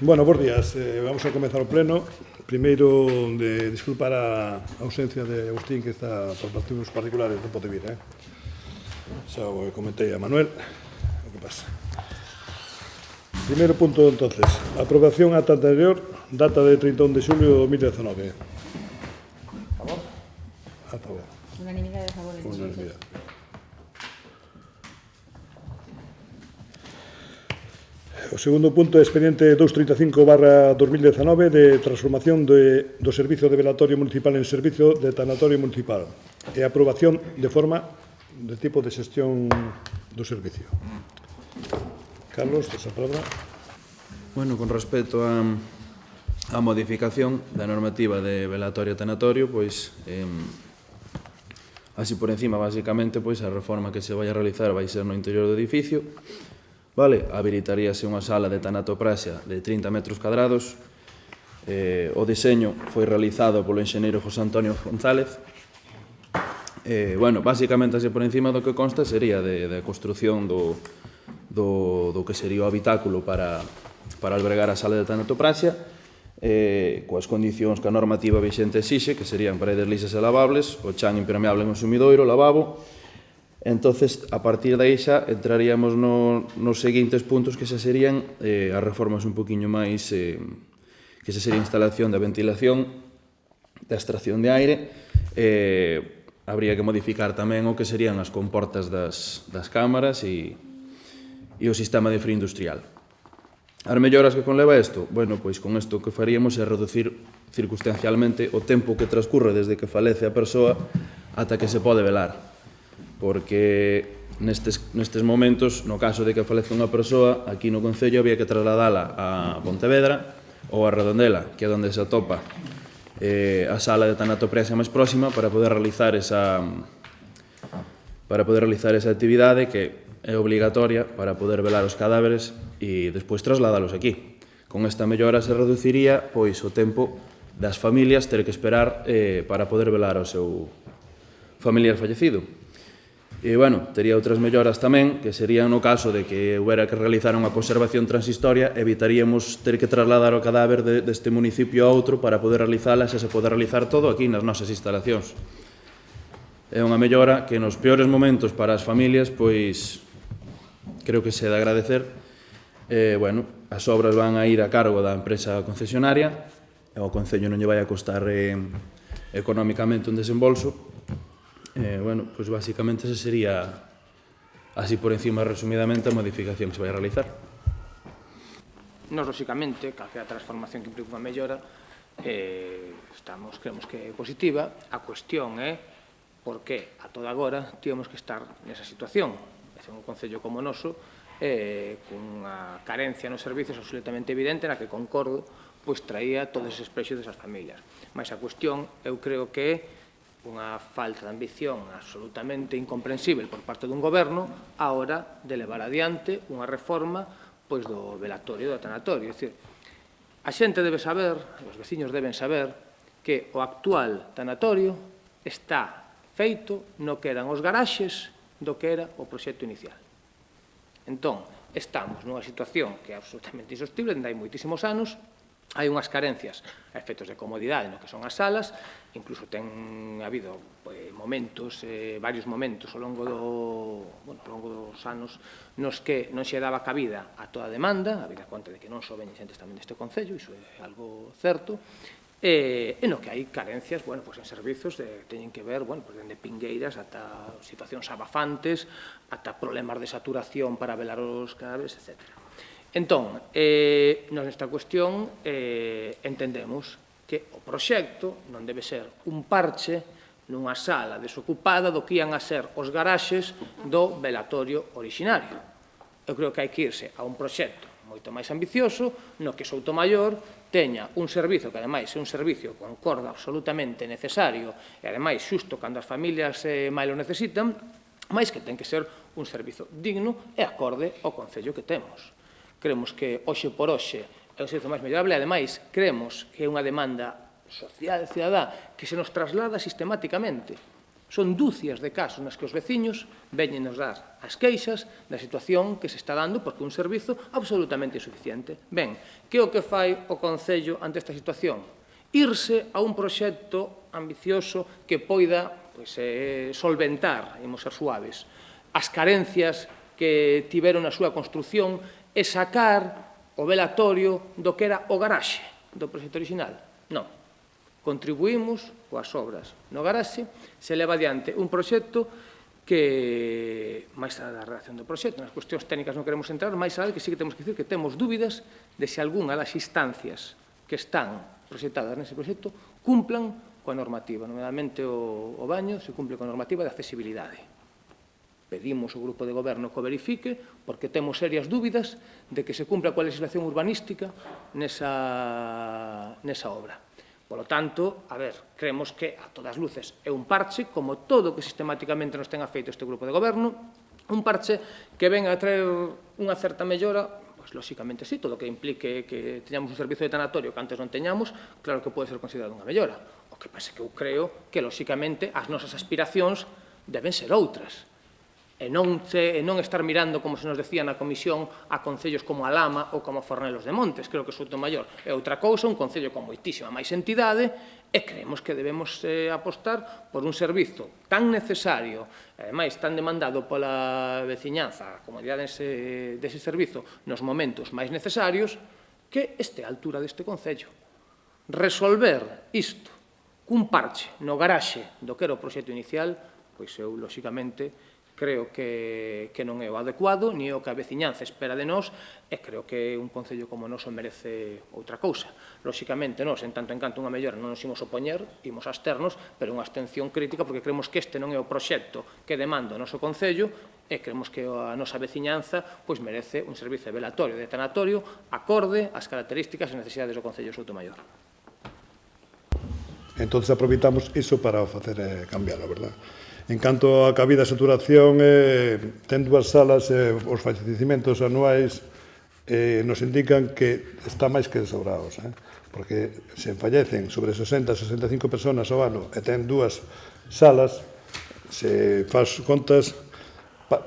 Bueno, bons días. Vamos a comenzar o pleno. Primeiro, de disculpar a ausencia de Agustín, que está por motivos particulares, non pode vir. Xa o comentei a Manuel. O que pasa? Primeiro punto, entonces. Aprobación ata anterior, data de 31 de xulio de 2019. Favor? A favor. Unanimidade a favor. Unanimidade. O segundo punto é expediente 235/2019 de transformación do Servizo de Velatorio Municipal en Servizo de Tanatorio Municipal e aprobación de forma de tipo de xestión do servicio. Carlos, esa palabra. Bueno, con respecto á modificación da normativa de velatorio e tanatorio, pois, así por encima, basicamente, pois a reforma que se vai a realizar vai ser no interior do edificio. Vale, habilitaríase unha sala de tanatopraxia de 30 metros cadrados. O diseño foi realizado polo enxeñeiro José Antonio González. Bueno, basicamente, así por encima do que consta sería de construción do que sería o habitáculo para albergar a sala de tanatopraxia, coas condicións que a normativa vixente exixe, que serían paredes lisas e lavables, o chan impermeable en o sumidoiro, o lavabo. Entonces, a partir de aí xa entraríamos nos seguintes puntos, que xa serían as reformas un poquinho máis, que xa sería instalación da ventilación, da extracción de aire. Habría que modificar tamén o que serían as comportas das cámaras e o sistema de frío industrial. As melloras que conleva isto? Bueno, pois con isto que faríamos é reducir circunstancialmente o tempo que transcurre desde que falece a persoa ata que se pode velar. Porque nestes momentos, no caso de que falece unha persoa, aquí no Concello había que trasladala a Pontevedra ou a Redondela, que é onde se atopa a sala de tanatopraxia máis próxima, para poder realizar esa actividade que é obligatoria para poder velar os cadáveres e despois trasladalos aquí. Con esta mellora se reduciría pois o tempo das familias ter que esperar para poder velar o seu familiar fallecido. E, bueno, tería outras melloras tamén, que serían no caso de que houbera que realizar unha conservación transitoria, evitaríamos ter que trasladar o cadáver deste municipio a outro para poder realizala, xa se pode realizar todo aquí nas nosas instalacións. É unha mellora que nos peores momentos para as familias, pois, creo que se de agradecer. Bueno, as obras van a ir a cargo da empresa concesionaria, e ao Concello non lle vai a costar económicamente un desembolso. Bueno, pois basicamente esa sería, así por encima, resumidamente, a modificación que se vai a realizar. Nos, lóxicamente, calquera transformación que implique unha mellora, creemos que é positiva. A cuestión é por que a toda agora tíamos que estar nesa situación. Un concello como o noso, cunha carencia nos servicios absolutamente evidente, na que concordo, pois traía todos eses prexos desas familias. Mas a cuestión, eu creo que é unha falta de ambición absolutamente incomprensible por parte dun goberno á hora de levar adiante unha reforma pois do velatorio e do tanatorio. É dicir, a xente debe saber, os veciños deben saber, que o actual tanatorio está feito no que eran os garaxes do que era o proxecto inicial. Entón, estamos nunha situación que é absolutamente insostible, ainda hai moitísimos anos. Hai unhas carencias a efectos de comodidade no que son as salas, incluso ten habido momentos, varios momentos ao longo dos anos nos que non se daba cabida a toda a demanda, habida conta de que non só veñen xentes tamén deste Concello, iso é algo certo, e no que hai carencias, en servizos que teñen que ver, dende pingueiras ata situacións abafantes, ata problemas de saturación para velar os cadáveres, etc. Entón, nos nesta cuestión entendemos que o proxecto non debe ser un parche nunha sala desocupada do que ian a ser os garaxes do velatorio orixinario. Eu creo que hai que irse a un proxecto moito máis ambicioso, no que Soutomaior teña un servizo que, ademais, é un servicio con corda absolutamente necesario e, ademais, xusto cando as familias máis lo necesitan, máis que ten que ser un servizo digno e acorde ao Concello que temos. Creemos que, hoxe por hoxe, é un servizo máis mellorable e, ademais, creemos que é unha demanda social, cidadá, que se nos traslada sistemáticamente. Son dúcias de casos nas que os veciños veñen nos dar as queixas da situación que se está dando porque é un servizo absolutamente insuficiente. Ben, que é o que fai o Concello ante esta situación? Irse a un proxecto ambicioso que poida solventar, imos ser suaves, as carencias que tiveron na súa construción e sacar o velatorio do que era o garaxe do proxecto original. Non. Contribuímos coas obras no garaxe, se leva adiante un proxecto que, máis alá da redacción do proxecto, nas cuestións técnicas non queremos entrar, máis alá que sí que temos que dicir que temos dúbidas de se algunha das instancias que están proxectadas nese proxecto cumplan coa normativa. Nomeadamente o baño se cumple coa normativa de accesibilidade. Pedimos ao grupo de goberno que o verifique porque temos serias dúbidas de que se cumpla coa legislación urbanística nesa obra. Polo tanto, creemos que a todas luces é un parche, como todo o que sistemáticamente nos ten feito este grupo de goberno, un parche que ven a traer unha certa mellora, pois, lóxicamente, sí, todo o que implique que teñamos un servizo de tanatorio que antes non teñamos, claro que pode ser considerado unha mellora. O que pasa é que eu creo que, lóxicamente, as nosas aspiracións deben ser outras. E non estar mirando, como se nos decía na comisión, a concellos como a Lama ou como a Fornelos de Montes. Creo que Soutomaior é outra cousa, un concello con moitísima máis entidade, e creemos que debemos apostar por un servizo tan necesario, e ademais tan demandado pola veciñanza, a comodidade dese servizo nos momentos máis necesarios, que este a altura deste concello. Resolver isto cun parche no garaxe do que era o proxecto inicial, pois eu, lóxicamente, creo que non é o adecuado, ni é o que a veciñanza espera de nós, e creo que un concello como o noso merece outra cousa. Lóxicamente, nós, en tanto en canto unha mellora, non nos imos opoñer, imos absternos, pero unha abstención crítica, porque creemos que este non é o proxecto que demanda o noso concello, e creemos que a nosa veciñanza merece un servizo de velatorio, de tanatorio, acorde ás características e necesidades do concello de Soutomaior. Entón, aproveitamos iso para facer cambiarlo, verdad? En canto a cabida saturación, ten dúas salas, os fallecimientos anuais nos indican que está máis que sobrados, porque se fallecen sobre 60-65 personas ao ano e ten dúas salas, se faz contas,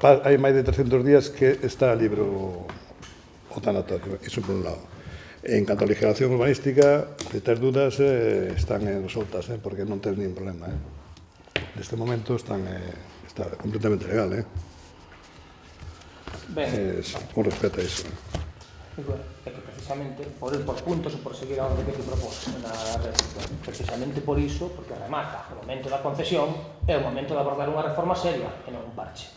hai máis de 300 días que está libre o tanatorio, iso por un lado. En canto a legislación urbanística, de ter dudas, están resoltas, porque non ten ningún problema. Neste momento está completamente legal, con respecto a iso. É que precisamente, por ir por puntos ou por seguir a orde que te propós na réplica, precisamente por iso, porque remata o momento da concesión, é o momento de abordar unha reforma seria e non un parche.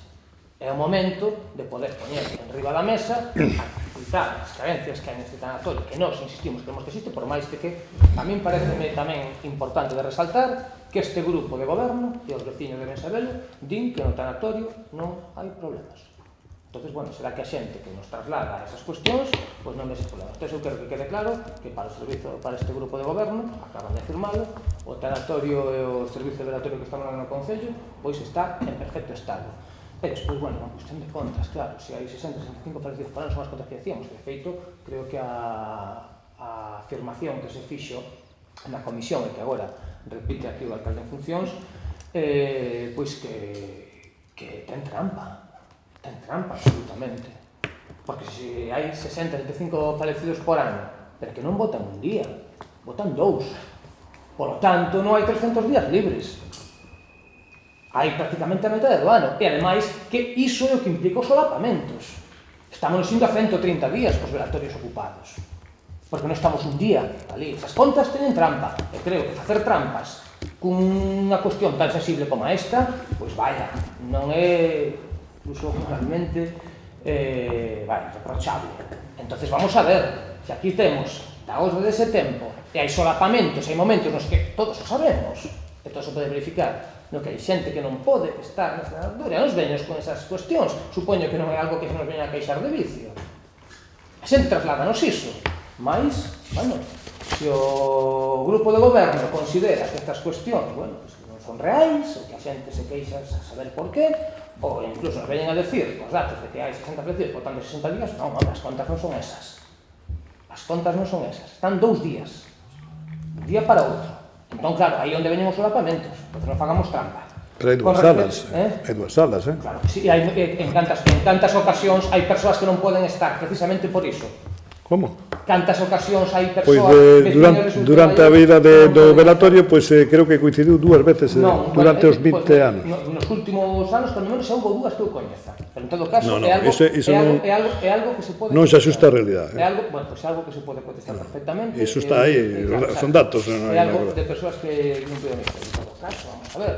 É o momento de poder poñer en riba da mesa a quitar as carencias que hai neste tanatorio, que nós insistimos, creemos que existe, por máis que a min pareceme tamén importante de resaltar que este grupo de goberno e os veciños deben sabelo, din que no tanatorio non hai problemas. Entón, será que a xente que nos traslada esas cuestións, pois non ves problemas. Entón, eu quero que quede claro que para este grupo de goberno, acaban de firmalo, o tanatorio e o servizo de velatorio que estamos no Concello, pois está en perfecto estado. E despois, unha cuestión de contas, claro, se hai 60-65 fallecidos por ano son as contas que decíamos. De feito, creo que a afirmación que se fixo na comisión e que agora repite aquí o alcalde en funcións, pois que ten trampa absolutamente, porque se hai 60-75 fallecidos por ano, pero que non votan un día, votan 2, polo tanto non hai 300 días libres, hai prácticamente a metade do ano, e ademais que iso é o que implica os solapamentos. Estamos indo a 130 días cos velatorios ocupados, porque non estamos un día ali. Esas contas teñen trampa, e creo que facer trampas cunha cuestión tan sensible como esta, pois vaya, non é incluso moralmente reprochable. Entonces vamos a ver, se aquí temos da orde dese tempo, e hai solapamentos, hai momentos nos que todos o sabemos, e todo se pode verificar, no que hai xente que non pode estar na senadora, e nos veños con esas cuestións, supoño que non é algo que se nos veña a queixar de vicio. A xente trasládanos iso, mais, se o grupo de goberno considera que estas cuestións, non son reais, ou que a xente se queixa a saber por qué, ou incluso nos veñen a decir os datos de que hai 60 fallecidos por tanto 60 días, non, as contas non son esas. As contas non son esas, están 2 días, un día para outro. Entón, claro, aí onde veñen os solapamentos, porque non fagamos trampa. Pero hai dúas salas. Hai dúas salas, Claro, sí, en cantas ocasións hai persoas que non poden estar, precisamente por iso. Como? Cantas ocasións hai Pois persoas... durante a vida do velatorio, pois creo que coincidiu dúas veces durante os 20 anos. Nos últimos anos, cando menos, houve dúas que eu coñeza. Pero en todo caso, No, é algo que se pode... Non se asusta a realidade. É algo, bueno, pues é algo que se pode contestar perfectamente. Iso está aí, son datos. É algo de persoas que non poden estar. En todo caso, vamos a ver,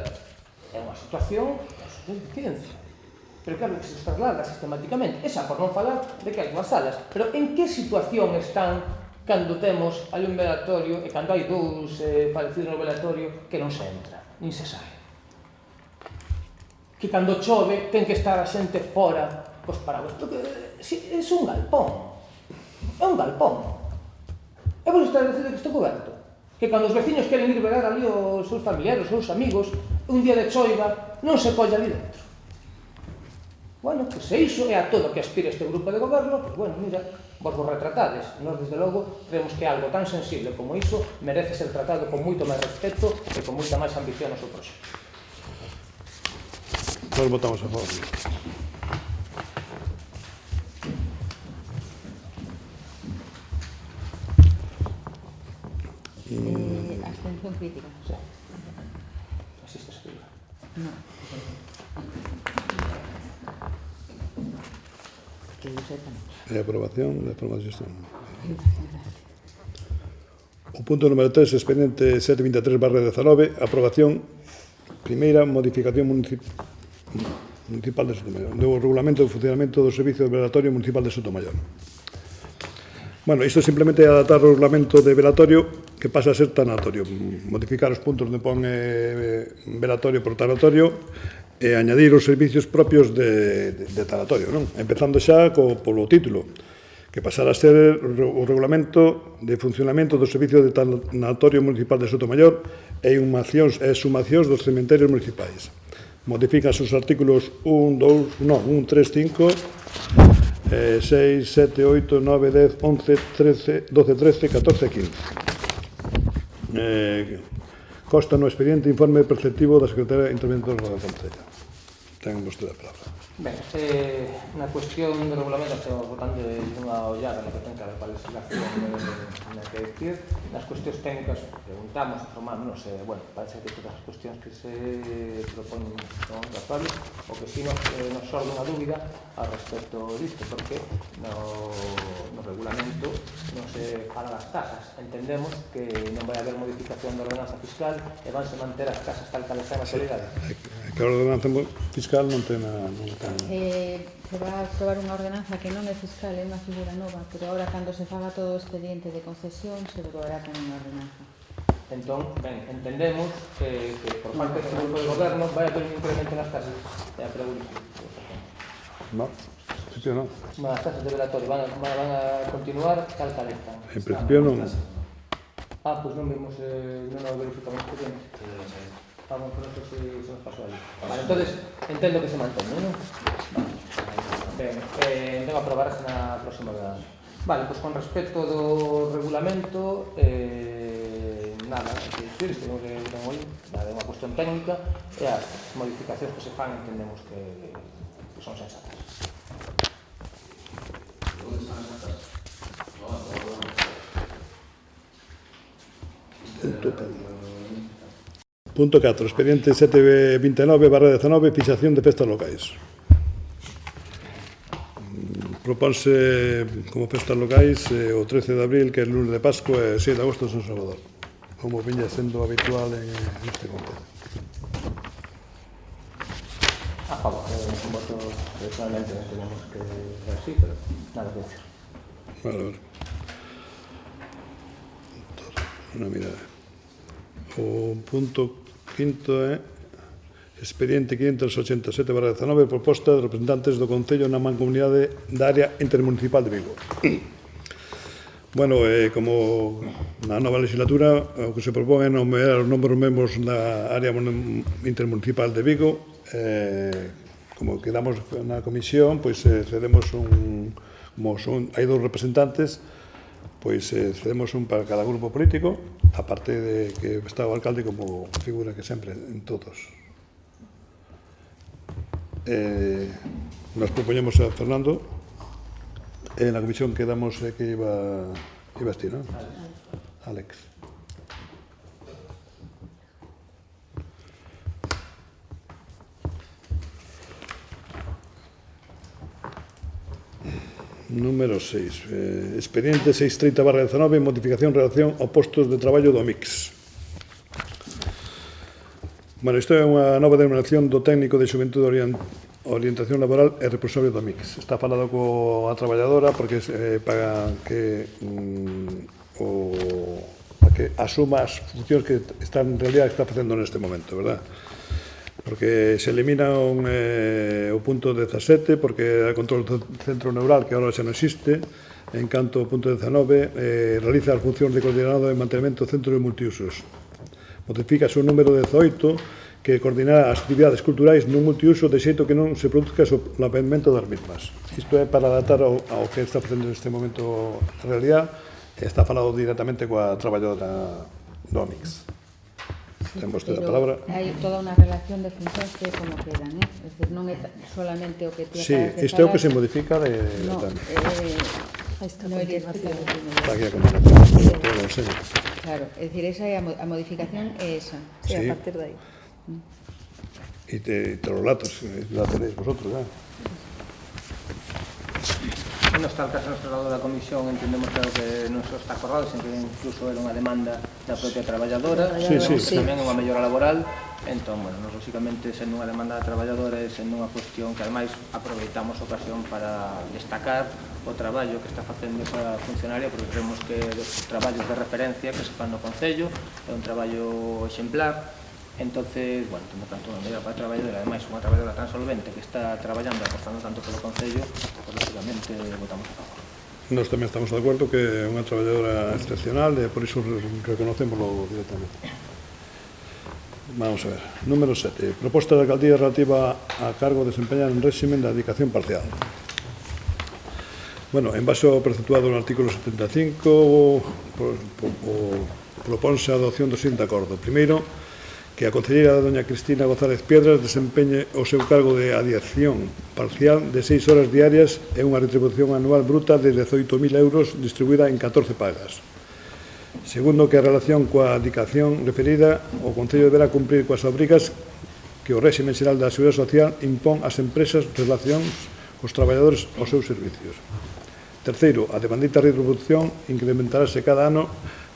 é unha situación de ciencia. Pero claro que se traslada sistemáticamente. Esa por non falar de que hai dúas salas. Pero en que situación están cando temos ali un velatorio e cando hai dous fallecidos no velatorio que non se entra, nin se sabe? Que cando chove ten que estar a xente fora cos paraguas. Porque é un galpón. É un galpón. É por establecer que está coberto. Que cando os veciños queren ir velar ali os seus familiares, os seus amigos, un día de choiva non se colle ali dentro. Bueno, pois se iso é a todo que aspira este grupo de goberno, pois bueno, mira, vos retratades. Nós, desde logo, creemos que algo tan sensible como iso merece ser tratado con moito máis respeto e con moita máis ambición no seu proxecto. Nós votamos a favor. Abstención crítica. Sí. Así está escrito. No. Que yo sepa, no. E aprobación da forma de xestión. O punto número 3, expediente 723/19, aprobación, primeira modificación municipal de Sotomayor, do regulamento de funcionamento do Servicio de Velatorio Municipal de Sotomayor. Bueno, isto simplemente é adaptar o regulamento de velatorio que pasa a ser tanatorio, modificar os puntos onde pon velatorio por tanatorio e añadir os servicios propios de tanatorio, non? Empezando xa polo título, que pasará a ser o regulamento de funcionamento do Servicio de Tanatorio Municipal de Sotomayor e sumacións dos cementerios municipais. Modifican os artículos 1, 3, 5, 6, 7, 8, 9, 10, 11, 13, 12, 13, 14 e 15. Consta no expediente informe preceptivo da Secretaría de Interventor da Concello. Ten vostede a palabra. Ben, na cuestión do regulamento estamos botando unha ollada no que ten que ver coa legislación na que decir. Nas cuestións técnicas preguntamos, informámonos, bueno, parece que todas as cuestións que se proponen son actuales, o que si nos sorge unha dúbida ao respecto disto, porque no regulamento non se fala das tasas. Entendemos que non vai haber modificación da ordenanza fiscal e vanse manter as tasas tal cal están na actualidade. Que a ordenanza fiscal non ten se va a aprobar unha ordenanza que non é fiscal, é unha figura nova, pero agora cando se faga todo o expediente de concesión se devolverá con unha ordenanza. Entón, ben, entendemos que por parte do grupo de goberno vai haber un incremento nas tasas. É a pregunta. No, en principio non. As tasas de velatorio van a continuar tal cal están. En principio non. Pois non vimos, non verificamos que bien. Vamos, por eso se nos pasou aí. Vale, entonces, entendo que se mantén, non? Ben, entón aprobarse na próxima vez. Vale, pois con respecto do regulamento, nada, que dicir, tengo que tengo aí, nada, é unha cuestión técnica, e as modificacións que se fan entendemos que son sensatas. Punto 4. Expediente 729/19, fixación de festas locais. Propónse como festas locais o 13 de abril, que é o lunes de Pascua, e o 6 de agosto San Salvador, como viña sendo habitual en este concello. A favor, un voto personalmente non tenemos que ser así, pero nada que decir. Vale. Una mirada. O punto quinto é expediente 587/19, proposta de representantes do Concello na Mancomunidade da Área Intermunicipal de Vigo. Bueno, como na nova legislatura, o que se propón é nomear os novos membros da Área Intermunicipal de Vigo. Como quedamos na comisión, pois cedemos como hai dos representantes, pois cedemos un para cada grupo político, aparte de que está o alcalde como figura que sempre en todos. nos propoñemos a Fernando. En la comisión quedamos que ibas ti, ¿no? Alex. Número 6. Expediente 630/19, modificación en relación ao postos de traballo do MIX. Bueno, isto é unha nova denominación do técnico de xuventude orientación laboral e responsable do MIX. Está falado coa traballadora porque para que asuma as funcións que en realidad está facendo neste momento, verdad? Porque se elimina o punto 17, porque era control do centro neural, que agora xa non existe. En canto ao punto 19, realiza as funcións de coordinador e mantenimento do centro de multiusos. Modifica o número 18, que coordinará as actividades culturais nun multiuso de xeito que non se produzca o solapamento das mismas. Isto é para adaptar ao que está facendo neste momento a realidad. Está falado directamente coa traballadora do MIX. Ten vostede a palabra. Hai toda unha relación de funcións que é como quedan, é dicir, non é solamente o que ti Sí, acabas de isto é o que falar. se modifica de... No, Esta no iría continuación. Está aquí a continuación, todo o enseño. Claro, é dicir, esa é a modificación é esa. Sí, Sí. a partir de aí. Y te los datos, la tenéis vosotros, ¿eh? No está el caso do traslado da comisión, entendemos claro que non só está acordado, sino que incluso era unha demanda da propia traballadora, Sí, sí. que tamén é unha mellora laboral. Entón, bueno, nos, lógicamente, sendo unha demanda da traballadora e sendo unha cuestión que, ademais, aproveitamos a ocasión para destacar o traballo que está facendo esa funcionaria, porque creemos que dos traballos de referencia que se fan no Concello é un traballo exemplar. Entonces, bueno, temos tanto unha medida para a traballadora, ademais unha traballadora tan solvente que está traballando e apostando tanto polo Concello, pues, lógicamente, votamos a favor. Nos tamén estamos de acuerdo que é unha traballadora excepcional e por iso reconocémoslo directamente. Vamos a ver. Número 7. Proposta de alcaldía relativa a cargo desempeñar en régimen de dedicación parcial. Bueno, en base ao preceptuado no artículo 75, propónse a adopción do seguinte acordo. Primeiro, que a concelleira doña Cristina González Piedras desempeñe o seu cargo de adiación parcial de 6 horas diarias e unha retribución anual bruta de 18.000 euros distribuída en 14 pagas. Segundo, que a relación coa adicación referida, o Concello deberá cumprir coas obrigas que o réxime xeral da Seguridade Social impón ás empresas relacións cos traballadores aos seus servicios. Terceiro, a demandita retribución incrementarase cada ano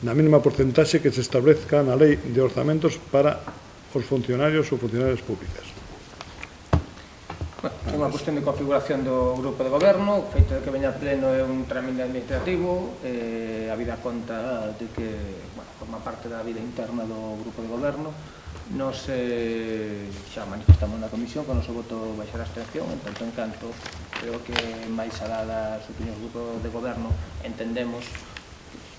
na mínima porcentaxe que se establezca na Lei de Orzamentos para os funcionarios ou funcionarias públicas. Bueno, é unha cuestión de configuración do grupo de goberno, o feito de que veña a pleno é un trámite administrativo, a vida conta de que, bueno, forma parte da vida interna do grupo de goberno. Nos xa manifestamos na comisión con o noso voto baixar a abstención, en tanto en canto creo que máis alá das opinións do grupo de goberno entendemos,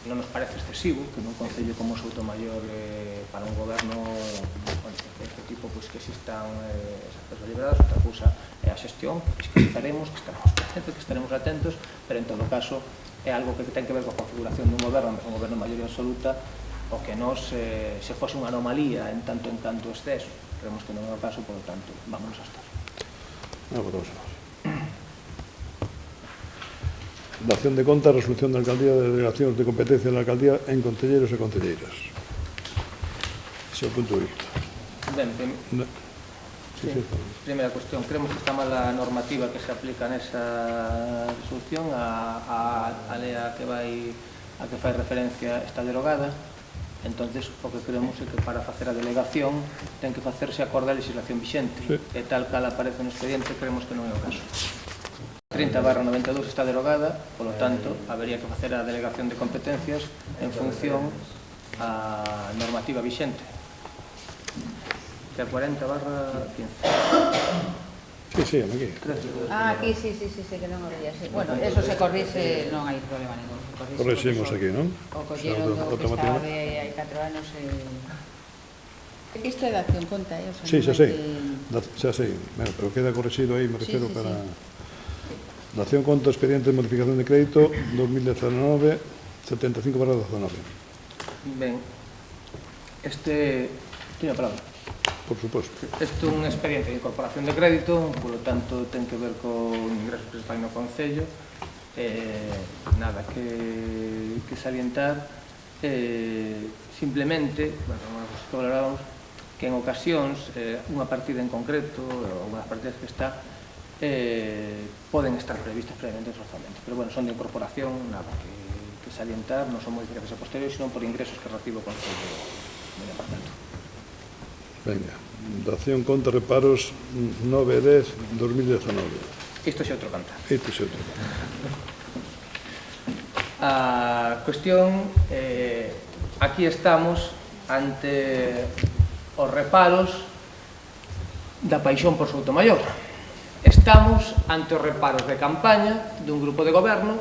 non nos parece excesivo que nun concello como Soutomaior para un goberno deste tipo pues, que existan esas persoas liberadas. Outra cousa é a xestión, que estaremos presentes, que estaremos atentos, pero en todo caso é algo que ten que ver coa configuración dun goberno, un goberno de maioría absoluta, o que nos se fose unha anomalía en tanto exceso. Creemos que non é o caso, por lo tanto, vámonos a estar. Vamos a ver. Dación de conta, resolución da alcaldía de delegacións de competencia da alcaldía en concelleiros e concelleiras. Ese é o punto de vista. Ben, Sí. Primeira cuestión, creemos que está mal a normativa que se aplica nesa resolución, a lei a que fai referencia está derogada. Entonces, o que creemos é que para facer a delegación ten que facerse acorde a legislación vixente, sí. E tal cal aparece no expediente, creemos que non é o caso. 30/92 está derogada, polo tanto, habería que facer a delegación de competencias en función a normativa vixente. Que é 40/15. Sí, aquí. Aquí sí, que non o veía. Sí. Bueno, eso se corrixe, non hai problema ningún. Correxemos aquí, non? O colleron do que estaba de hai 4 anos. É que isto é de acción conta, O sea, Sí, xa non hai sei. que- Xa sei. Bueno, pero queda correxido aí, me refiero sí, para... sí. Dación conta expediente de modificación de crédito 2019 75/19. Ben, tiene a palabra. por suposto. Isto é un expediente de incorporación de crédito, polo tanto ten que ver con ingresos que se fai no Concello, nada que salientar, simplemente, bueno, que valorábamos, que en ocasións unha partida en concreto, ou unhas partidas que está, poden estar previstas previamente nos orzamentos, pero bueno, son de incorporación, nada que salientar, non son modificacións a posteriori, sino por ingresos que recibe o Concello do Departamento. Venga, dación contra reparos 9 e 10 2019. Isto xa outro cantar. Este é outro. A cuestión, aquí estamos ante os reparos da Paixón por Soutomaior. Estamos ante os reparos de campaña dun grupo de goberno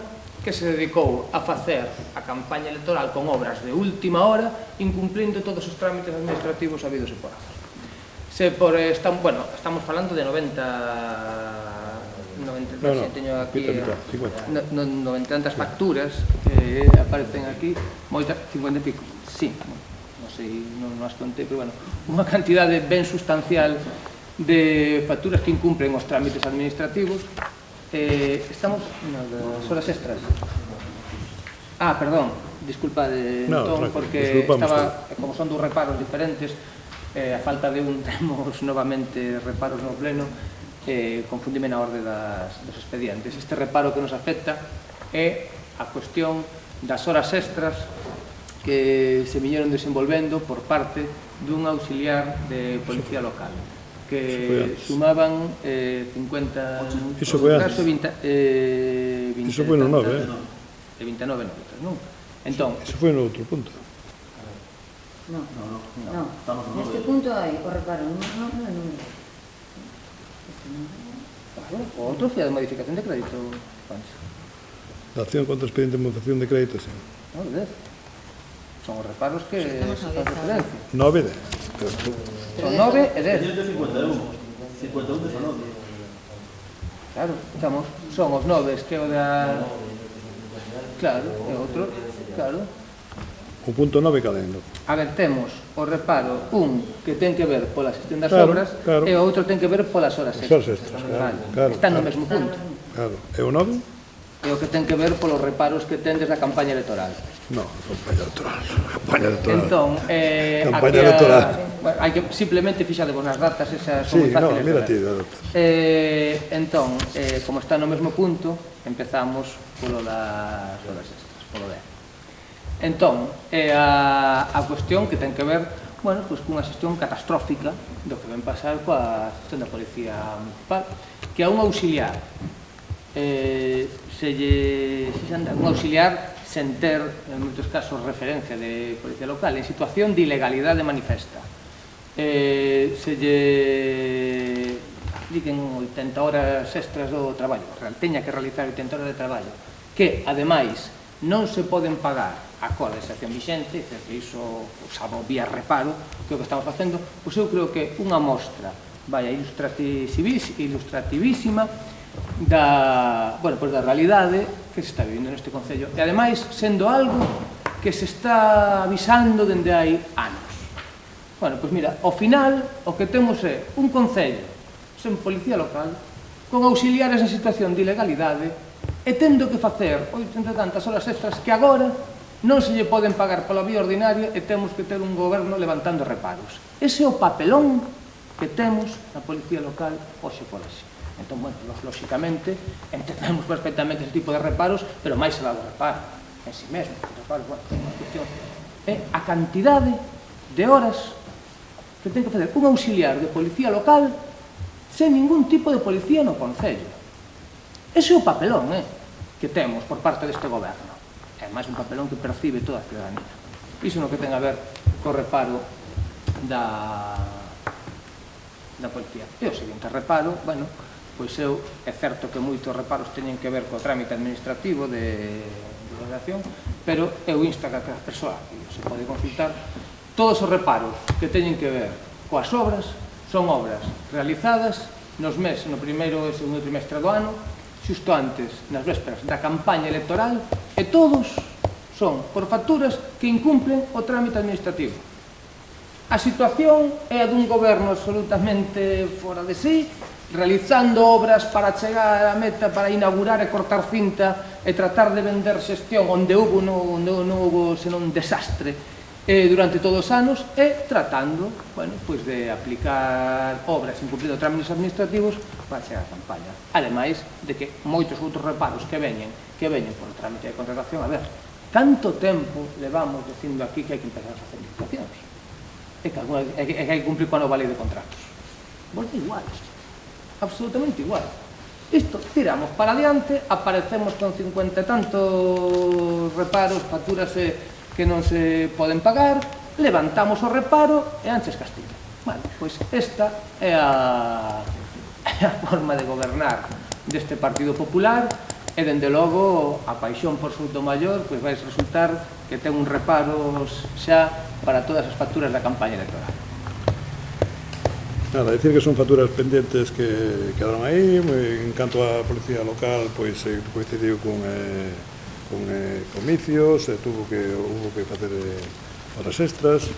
que se dedicou a facer a campaña electoral con obras de última hora, incumplindo todos os trámites administrativos habidos e por haber. Estamos falando de 90 teño aquí 90 tantas facturas que aparecen aquí, moitas, 50 e pico, sí, non sei, non as contei, pero bueno, unha cantidade ben sustancial de facturas que incumplen os trámites administrativos. Estamos nas horas extras. Perdón, disculpa de Tom, porque estaba, como son dos reparos diferentes, a falta de un temos novamente reparos no pleno, confundime na orde dos expedientes. Este reparo que nos afecta é a cuestión das horas extras que se viñeron desenvolvendo por parte dun auxiliar de policía local, que sumaban 50... Iso foi antes. Iso foi no 9, de 29 notas, non? Entón, iso foi no outro punto. No. Neste punto hai o reparo, non é número. O outro foi a de modificación de crédito, Pancho. Dación contra expediente de modificación de crédito, sí. Non, 10. Son os reparos que se fan referencia. 9 e 10. Son 9 e 10. 51 de 19. Claro, son os 9 que o da... Claro, e outro, claro. O punto 9 cadendo. A ver, temos o reparo, un que ten que ver pola xestión das Claro, obras, claro. e o outro ten que ver polas horas As extras. horas extras, claro, Vale. claro, Están no claro. mesmo punto. Claro. E o 9? E o que ten que ver polos reparos que ten desde a campaña electoral. No, campaña electoral. Campaña electoral. Entón, Campaña electoral. Bueno, hai que simplemente fixadevos nas datas, esas Sí, son moi no, fáciles mira de ti. ver. Entón, como está no mesmo punto, empezamos polo das horas extras, polo 10. Entón, a cuestión que ten que ver, bueno, pues cunha xestión catastrófica do que ven pasar coa xestión da Policía Municipal, que a un auxiliar un auxiliar sen ter, en moitos casos, referencia de Policía Local, en situación de ilegalidade manifesta. Se lle diquen 80 horas extras do traballo, teña que realizar 80 horas de traballo, que, ademais, non se poden pagar a coa legislación vixente, que iso, salvo vía reparo, que é o que estamos facendo, pois eu creo que unha mostra ilustrativísima da realidade que se está vivindo neste Concello, e ademais sendo algo que se está avisando dende hai anos. Bueno, pois mira, ao final o que temos é un Concello sen policía local, con auxiliares en situación de ilegalidade, e tendo que facer 80 tantas horas extras que agora non se lle poden pagar pola vía ordinaria e temos que ter un goberno levantando reparos. Ese é o papelón que temos na policía local hoxe por hoxe. Entón, bueno, lóxicamente, entendemos perfectamente ese tipo de reparos, pero máis se dá o reparo en si mesmo. Reparos, bueno, a cuestión é a cantidade de horas que ten que facer un auxiliar de policía local sen ningún tipo de policía no Concello. Ese é o papelón que temos por parte deste goberno. É máis un papelón que percibe toda a ciudadanía. Iso no que ten a ver co reparo da policía. E o seguinte reparo, bueno, pois é certo que moitos reparos teñen que ver co trámite administrativo de redacción, pero eu insto a que a persoa, que se pode consultar, todos os reparos que teñen que ver coas obras son obras realizadas no primeiro e segundo trimestre do ano, xusto antes, nas vésperas da campaña electoral, e todos son por facturas que incumplen o trámite administrativo. A situación é a dun goberno absolutamente fora de sí, realizando obras para chegar á meta, para inaugurar e cortar cinta e tratar de vender xestión onde non houve senón desastre durante todos os anos e tratando de aplicar obras incumplindo trámites administrativos para chegar á campaña. Ademais de que moitos outros reparos que veñen por trámite de contratación, a ver, canto tempo levamos dicindo aquí que hai que empezar a facer licitacións e que hai que cumplir coa nova lei de contratos. Volta igual, absolutamente igual. Isto tiramos para adiante, aparecemos con 50 e tantos reparos, facturas que non se poden pagar, levantamos o reparo e anches castigo. Bueno, pois esta é a forma de gobernar deste Partido Popular e, dende logo, a paixón por Soutomaior vai resultar que ten uns reparos xa para todas as facturas da campaña electoral. Nada, decir que son facturas pendentes que quedaron aí. En canto á policía local, pois coincidiu con comicios, hubo que facer horas extras.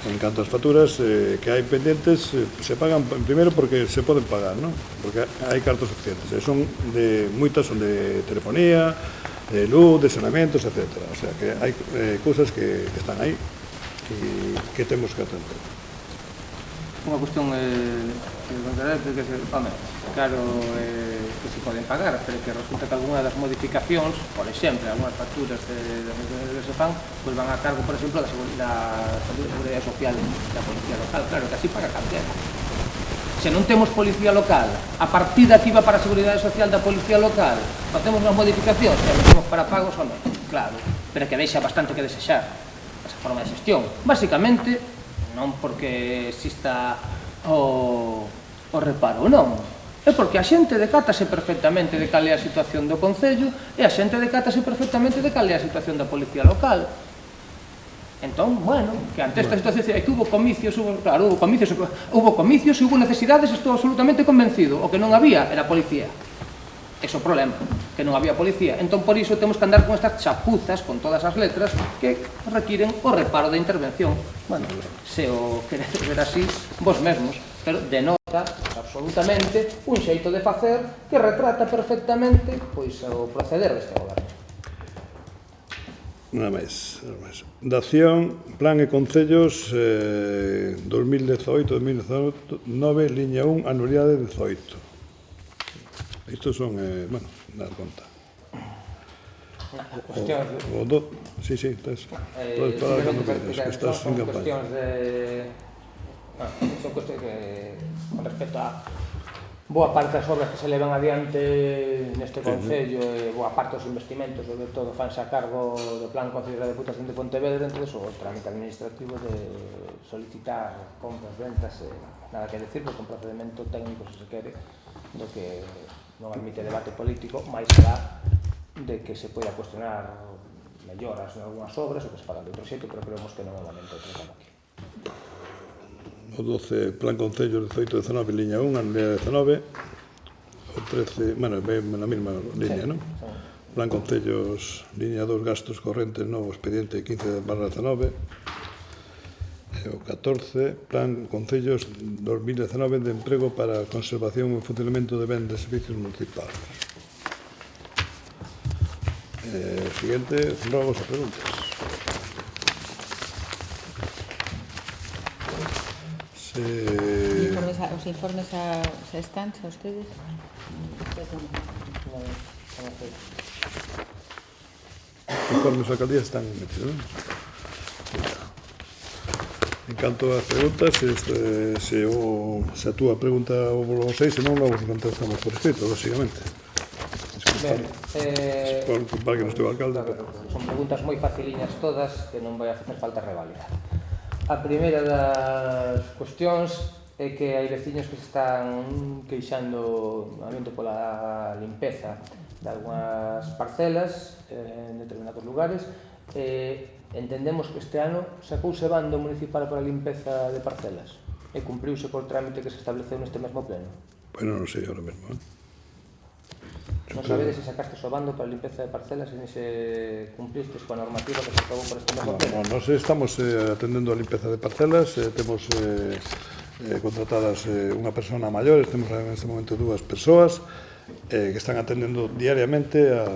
En canto ás facturas que hai pendentes, se pagan primeiro porque se poden pagar, non? Porque hai cartos suficientes. Moitas son de telefonía, de luz, de saneamentos, etc. O sea, que hai cousas que están aí e que temos que atender. Unha cuestión claro que se poden pagar, pero que resulta que algunha das modificacións, por exemplo, algunhas facturas que se fan, pois van a cargo, por exemplo, da Seguridade Social da Policía Local. Claro que así paga calquera. Se non temos Policía Local, a partida que iba para a Seguridade Social da Policía Local, facemos unhas modificacións e metemos para pagos ou non, claro, pero que deixa bastante que desexar esa forma de xestión. Básicamente, non porque exista o reparo, non. É porque a xente decátase perfectamente de cal é a situación do Concello e a xente decátase perfectamente de cal é a situación da Policía Local. Entón, bueno, que ante esta situación é que hubo comicios, hubo comicios e hubo necesidades, estou absolutamente convencido. O que non había era policía. Ese é o problema, que non había policía. Entón, por iso, temos que andar con estas chapuzas, con todas as letras, que requiren o reparo da intervención. Bueno, se o queredes ver así, vos mesmos, pero denota absolutamente un xeito de facer que retrata perfectamente pois o proceder deste goberno. Nada máis. Dación, Plan e Concellos 2018-2019, liña 1, anualidade 18. Isto son, dar conta. Sí, estás para cando queres, que estás en campaña. Son cuestións que, con respecto a boa parte das obras que se levan adiante neste Concello e boa parte dos investimentos, sobre todo, fanse a cargo do Plan Concello da Deputación de Pontevedra, entre o trámite administrativo de solicitar compras, ventas, nada que decir, porque un procedimento técnico, se quere, do que non admite debate político, máis alá de que se poida cuestionar melloras en algunhas obras ou que se falan de outro xeito, pero creemos que non é o momento de tratar aquí. O 12, Plan Concellos 18-19, liña 1, anualidade 19. O 13, na mesma liña, non? Plan Concellos, liña 2, gastos correntes, novo expediente 15/19. O 14, Plan Concellos 2019 de emprego para conservación e funcionamento de bens de servicios municipales. O siguiente, cerramos as preguntas. Os informes están a ustedes? Os informes da alcaldía están metidos, non? En canto ás preguntas, se a túa pregunta o sei, se non, logo contestamos por escrito, lógicamente. Para que non estou alcalde. Son preguntas moi faciliñas todas que non vai a facer falta revalidar. A primeira das cuestións é que hai veciños que se están queixando normalmente pola limpeza de algunhas parcelas en determinados lugares. Entendemos que este ano sacouse bando municipal para a limpeza de parcelas e cumpriuse por trámite que se estableceu neste mesmo pleno. Bueno, non sei ahora mesmo. Non sabedes se sacaste o bando para a limpeza de parcelas e se cumplistes coa normativa que se acabou por este mesmo pleno? Nos estamos atendendo a limpeza de parcelas, temos contratadas unha persona maior, temos neste momento 2 persoas que están atendendo diariamente a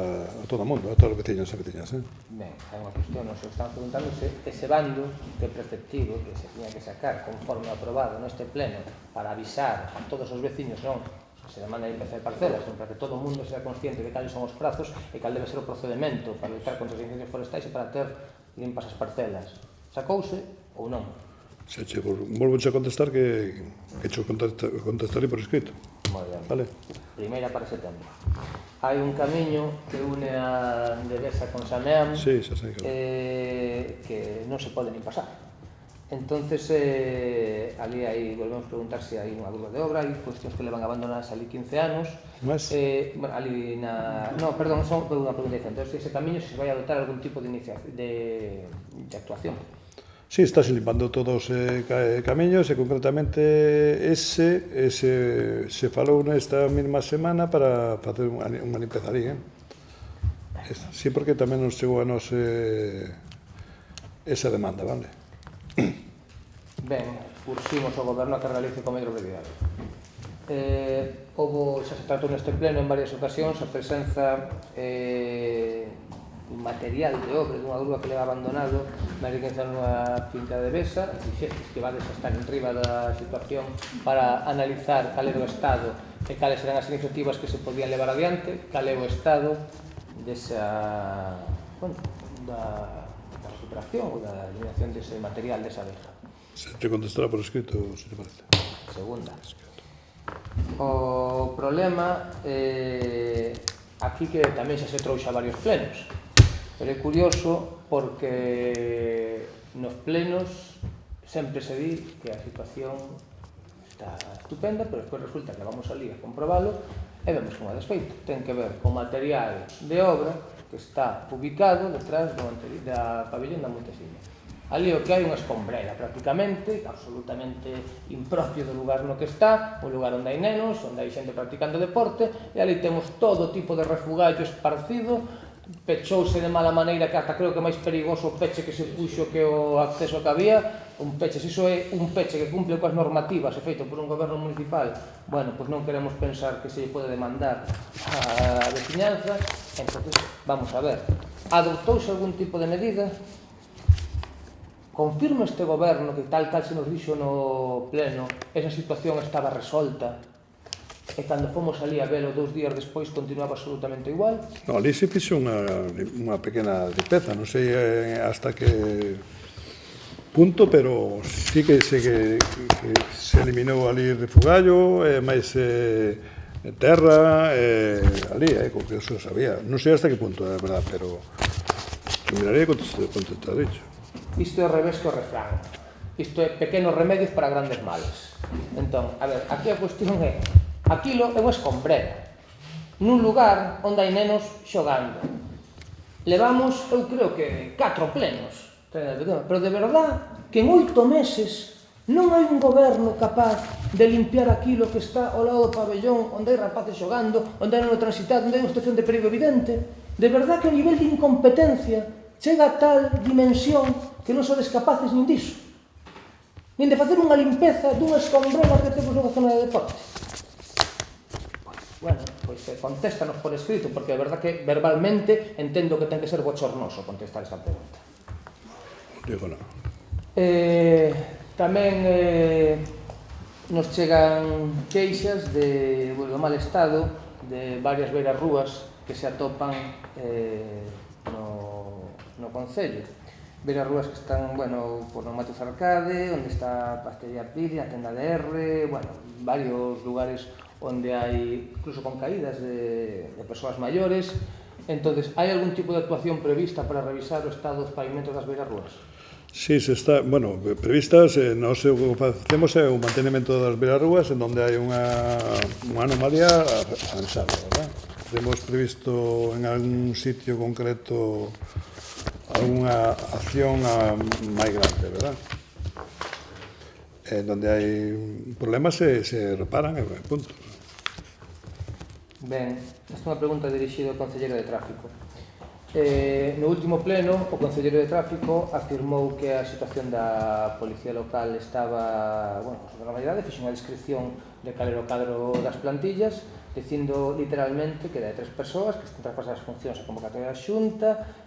todo o mundo, a todos os veciños e veciñas. Ben, hai unha cuestión, nos estamos preguntando se ese bando que é preceptivo, que se tiña que sacar conforme aprobado neste pleno para avisar a todos os veciños, non se demanda a limpeza de parcelas, para que todo o mundo sea consciente de cales son os prazos e cal debe ser o procedimento para lutar contra os incendios forestais e para ter limpas as parcelas. Sacouse ou non? Volvo a contestar que cho contestaré por escrito. Moi ben. Vale. Primeira para setembro. Hai un camiño que une a Devesa con Sameam Sí, xa sei que non se pode nin pasar. Entonces, ali hai, volvemos a preguntar se hai unha grúa de obra, hai cuestións que levan abandonadas ali 15 anos. Mas? Ali na... No, perdón, son unha pregunta diferente. Entón, se ese camiño se vai a adoptar algún tipo de actuación. Sí, estáse limpando todos os camiños e concretamente ese se falou nesta mesma semana para facer unha limpeza ali. Sí, porque tamén nos chegou a nos esa demanda, vale? Ben, urximos ao goberno a que realice con maior brevidade. Houve, xa se tratou neste pleno en varias ocasións a presenza un material de obra dunha grúa que leva abandonado na riqueza nunha finca de Devesa, dixestes que vades a estar en riba da situación para analizar cal era o estado e cales eran as iniciativas que se podían levar adiante, cal é o estado desa, bueno, da recuperación ou da eliminación dese material desa abeja. Se te contestará por escrito, se te parece. Segunda. O problema aquí que tamén xa se trouxa varios plenos, pero é curioso porque nos plenos sempre se di que a situación está estupenda, pero despois resulta que vamos ali a comprobalo e vemos que non é desfeito. Ten que ver con material de obra que está ubicado detrás da pabellón da Montesiña. Ali o que hai unha escombrera prácticamente, absolutamente impropio do lugar no que está, un lugar onde hai nenos, onde hai xente practicando deporte, e ali temos todo tipo de refugallo esparcido, pechouse de mala maneira que ata creo que é máis perigoso o peche que se puxo que o acceso que había, un peche, se iso é un peche que cumple coas normativas e feito por un goberno municipal, bueno, pois non queremos pensar que se lle pode demandar a veciñanza, entonces vamos a ver, adoptouse algún tipo de medida? Confirma este goberno que tal cal se nos dixo no pleno, esa situación estaba resolta e cando fomos ali a velo 2 días despois continuaba absolutamente igual? No, ali se fixo unha pequena limpeza, non sei hasta que punto, pero sí que se eliminou ali refugallo, máis terra, ali, como que eso sabía. Non sei hasta que punto, é verdad, pero miraría contestar dicho. Isto é o revés que o refrán. Isto é pequenos remedios para grandes males. Entón, a ver, aquí a cuestión é aquilo é unha escombrera nun lugar onde hai nenos xogando. Levamos, eu creo que 4 plenos, pero de verdad que en 8 meses non hai un goberno capaz de limpiar aquilo que está ao lado do pabellón onde hai rapaces xogando, onde hai nenos transitado, onde hai unha situación de perigo evidente. De verdad que o nivel de incompetencia chega a tal dimensión que non sodes capaces nin diso, nin de facer unha limpeza dunha escombrera que temos nunha zona de deporte. Bueno, pois contéstanos por escrito, porque é verdad que verbalmente entendo que ten que ser bochornoso contestar esta pregunta. Digo nada. Tamén nos chegan queixas do mal estado de varias beiras rúas que se atopan no concello. Beiras rúas que están, bueno, por no Matos Arcade, onde está a Pastelería Piri, a Tenda de R, bueno, varios lugares onde hai, incluso con caídas de persoas maiores. Entonces, hai algún tipo de actuación prevista para revisar o estado dos pavimentos das beiras rúas? Sí, se está, bueno, previstas, nós o que facemos é o mantenimento das beiras rúas en onde hai unha anomalía avanzada, verdad? Temos previsto en algún sitio concreto alguna acción máis grande, verdad? En donde hai problemas se reparan, punto. Ben, esta é unha pregunta dirixida ao Concelleiro de Tráfico. No último pleno, o Concelleiro de Tráfico afirmou que a situación da Policía Local estaba, bueno, con normalidade, fixe unha descripción de cal era o cadro das plantillas, dicindo literalmente que era de 3 persoas que están traspasadas as funcións a convocatoria da Xunta,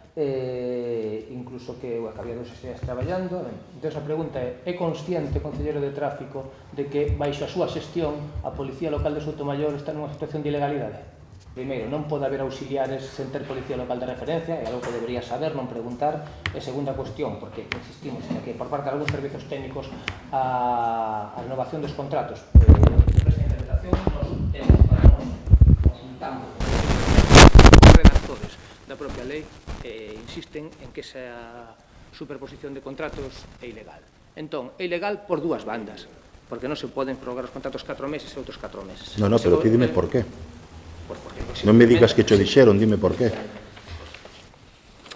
incluso que había 2 estudiantes traballando. Entón, a pregunta é consciente o Concelleiro de Tráfico de que, baixo a súa xestión, a Policía Local de Soutomaior está nunha situación de ilegalidade? Primeiro, non pode haber auxiliares sen ter Policía Local de referencia, é algo que debería saber, non preguntar. E segunda cuestión, porque insistimos en que por parte de algúns servizos técnicos a renovación dos contratos esta interpretación nos temos para non consultamos os redactores da propia lei insisten en que esa superposición de contratos é ilegal. Entón, é ilegal por dúas bandas, porque non se poden prorrogar os contratos 4 meses e outros 4 meses. No, pero ti dime por qué. Pues porque, Non me digas que cho dixeron, dime por qué.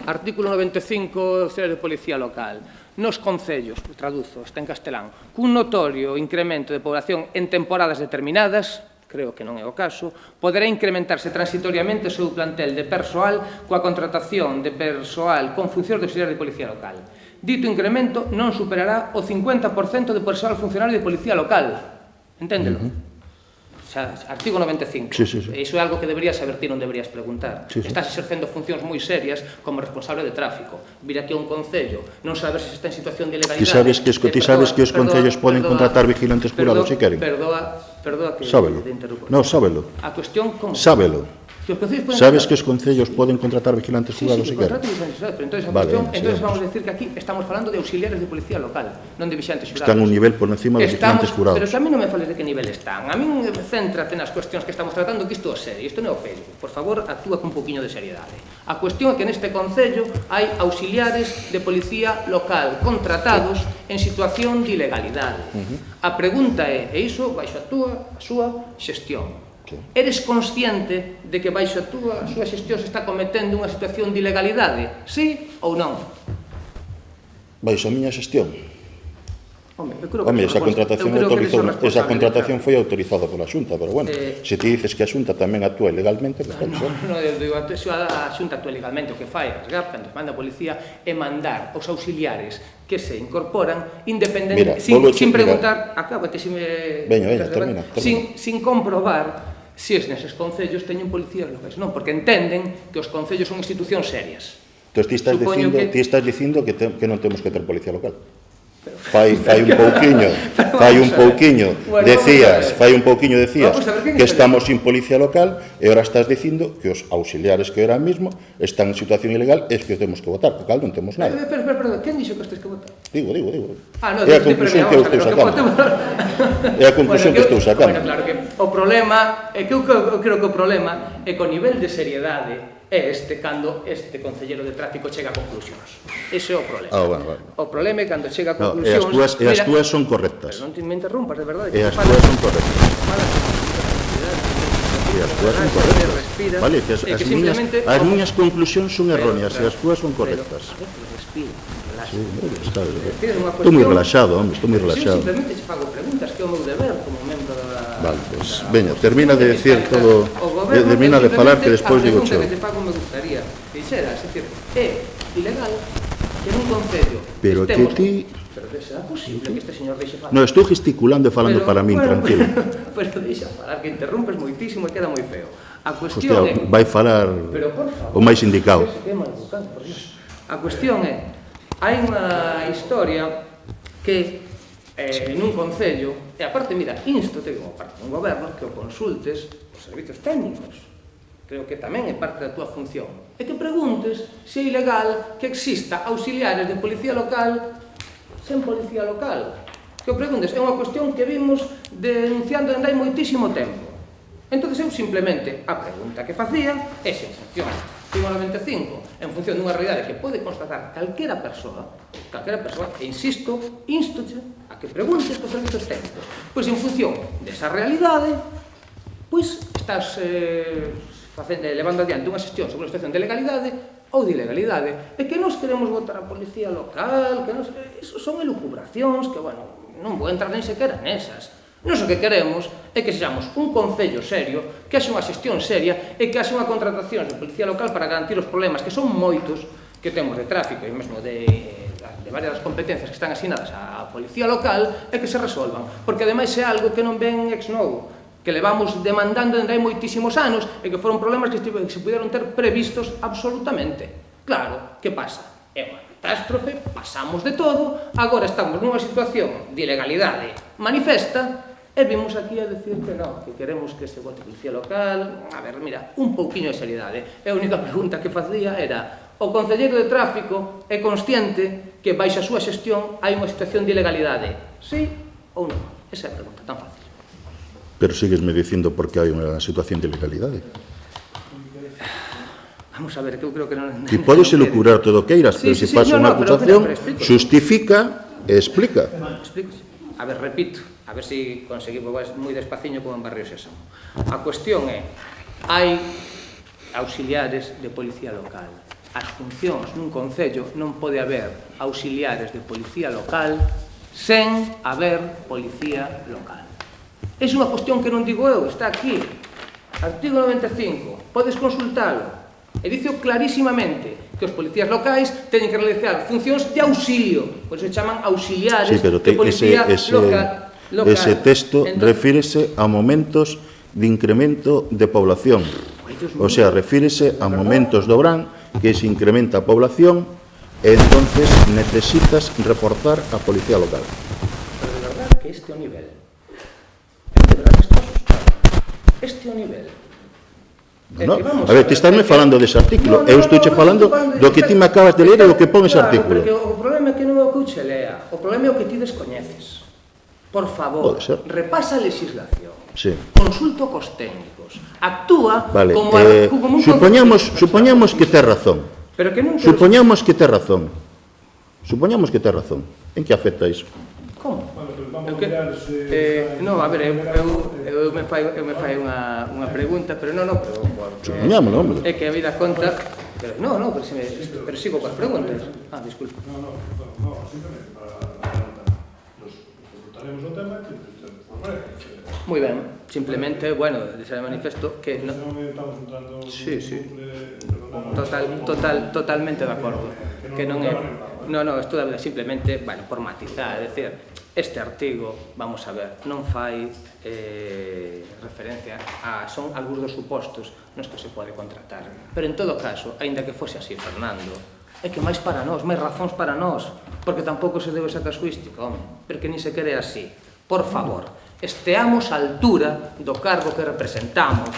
Artículo 95 de Policía Local. Nos concellos, traduzo, está en castelán, cun notorio incremento de población en temporadas determinadas, creo que non é o caso, poderá incrementarse transitoriamente o seu plantel de persoal coa contratación de persoal con funcións de auxiliar de Policía Local. Dito incremento non superará o 50% de persoal funcionario de Policía Local. Enténdelo? Artigo 95. Sí. Iso é algo que deberías saber ti, non deberías preguntar. Sí. Estás exercendo funcións moi serias como responsable de tráfico. Vir aquí a un concello, non saber se está en situación de ilegalidade. Ti sabes que os concellos poden contratar vigilantes jurados se queren. Perdoa que Sábelo. te interrumpo. No, sábelo. A cuestión como... Sábelo. Que os concellos poden Sabes contratar- que os concellos poden contratar vigilantes jurados se queren. contrato de vigilantes jurados, pero entonces, Vale, entonces sigamos. vamos a decir que aquí estamos falando de auxiliares de policía local, non de vigilantes jurados. Están un nivel por encima dos vigilantes jurados. Pero que a mí non me fales de que nivel están. A mí céntrate nas cuestións que estamos tratando, que isto é serio, isto non é o Facebook. Por favor, actúa con un poquinho de seriedade. A cuestión é que neste concello hai auxiliares de policía local contratados en situación de ilegalidade. A pregunta é, e iso baixo a súa xestión. Eres consciente de que baixo a súa xestión se está cometendo unha situación de ilegalidade? Sí ou non? Baixo a miña xestión. Home, eu creo que Home, esa contratación foi foi autorizada pola Xunta, pero bueno, se ti dices que a Xunta tamén actúa ilegalmente, pues claro, Non, eu digo, a Xunta actúa legalmente, o que fai a RSGAP, cando manda a policía, é mandar os auxiliares que se incorporan independente, sin preguntar, acábate se me... Veña, termina. Sin comprobar se neses concellos teñen policías locais. Non, porque entenden que os concellos son institucións serias. Entón, ti estás dicindo que non temos que ter policía local. Fai un pouquiño decías que estamos sin policía local e agora estás dicindo que os auxiliares que ahora mismo están en situación ilegal es que os temos que votar, porque non temos nada. Pero, quen dixo que os tens que votar? Digo. É a conclusión que eu estou sacando. É a conclusión que estou sacando. Bueno, claro que o problema é que eu creo que o problema é que o nivel de seriedade é este cando este concelleiro de tráfico chega a conclusións. Ese é o problema. Bueno. O problema é cando chega a No, conclusións... e as túas son correctas. Pero non me interrumpas, de verdade. E as túas son correctas. E as túas son correctas. Vale, que as miñas conclusións son erróneas e as túas son correctas. Respira, relaxa. Estou moi relaxado, home, estou moi relaxado. Simplemente che fago preguntas, que é o meu deber como membro da... Vale, pues, veña, termina de decir todo, termina de falar que despois digo cho. A pregunta que te fago me gustaría que dixeras, é dicir, é ilegal que nun concello Pero que ti... Pero que será posible que este señor deixe falar? No, estou gesticulando e falando para min, tranquilo. Pero deixa falar, que interrumpes moitísimo e queda moi feo. A Hostia, cuestión é... vai falar Pero, por favor, o máis indicado. Que maleducado, por Dios. A cuestión é, hai unha historia que nun concello, e aparte, mira, insto-te como parte dun goberno que o consultes os servizos técnicos. Creo que tamén é parte da túa función. E que preguntes se é ilegal que exista auxiliares de policía local sen policía local. Que o preguntes, é unha cuestión que vimos denunciando dende hai moitísimo tempo. Entón, eu simplemente, a pregunta que facía é se en función do 95, en función dunha realidade que pode constatar calquera persoa, e insisto, instoche a que preguntes cos servizos técnicos. Pois en función desa realidade, pois estás levando adiante unha xestión sobre a situación de legalidade ou de ilegalidade, e que nos queremos votar a policía local, que iso son elucubracións que, bueno, non vou entrar nen sequera nesas. Nós o que queremos é que sexamos un concello serio, que haxe unha xestión seria e que haxe unha contratación de policía local para garantir os problemas, que son moitos, que temos de tráfico e mesmo de varias das competencias que están asignadas á policía local e que se resolvan. Porque ademais é algo que non ven ex novo, que levamos demandando dende hai moitísimos anos e que foron problemas que se puderon ter previstos absolutamente. Claro, que pasa? É unha catástrofe, pasamos de todo, agora estamos nunha situación de ilegalidade manifesta e vimos aquí a decir que non, que queremos que se vote policía local. A ver, mira, un pouquiño de seriedade. E a única pregunta que facía era: o concelleiro de tráfico é consciente que baixo a súa xestión hai unha situación de ilegalidade? Sí ou non? Esa é a pregunta, tan fácil. Pero siguesme dicindo por que hai unha situación de ilegalidade. Vamos a ver, que eu creo que non... Ti podes elucubrar todo o que queiras, pero se faz unha acusación, xustifica e explica. Explíquese. A ver, repito, a ver se conseguimos moi despaciño como en Barrio Sésamo. A cuestión é, hai auxiliares de policía local. As funcións nun concello non pode haber auxiliares de policía local sen haber policía local. É unha cuestión que non digo eu, está aquí. Artigo 95, podes consultalo. E dice clarísimamente que os policías locais teñen que realizar funcións de auxilio, por iso se chaman auxiliares de policía local. Ese texto refírese a momentos de incremento de población. O sea, refírese a momentos do verán que se incrementa a población e entonces necesitas reportar a policía local. Pero de verdad que este é o nivel. De verdad que estou asustado. Este é o nivel. No, a ver, ti estás me falando dese artículo. Eu estou che falando do que ti me acabas de ler e do que pon ese artículo. Claro, porque o problema é que non é o que eu che lea. O problema é o que ti descoñeces. Por favor, repasa a legislación. Sí. Consulta cos técnicos. Actúa como un... Supoñamos que tes razón. Pero que non... Supoñamos que tes razón. Supoñamos que tes razón. En que afecta iso? Como? Non, a ver, eu me fai unha pregunta, pero non, Supoñámoslo, hombre. É que a vida conta... Pero sigo coas preguntas. Ah, disculpa. No, simplemente para consultaremos o tema que moi ben, simplemente, bueno, deixar de manifesto que non estamos entrando... Sí. Totalmente de acordo. Que non é... Non, isto da vida simplemente, bueno, por matizar, é dicir, este artigo, vamos a ver, non fai referencia a... Son algúns dos supostos nos que se pode contratar. Pero en todo caso, aínda que fose así, Fernando, é que máis para nós, máis razóns para nós, porque tampouco se debe esa casuística, home, porque ni se quere así. Por favor, esteamos á altura do cargo que representamos,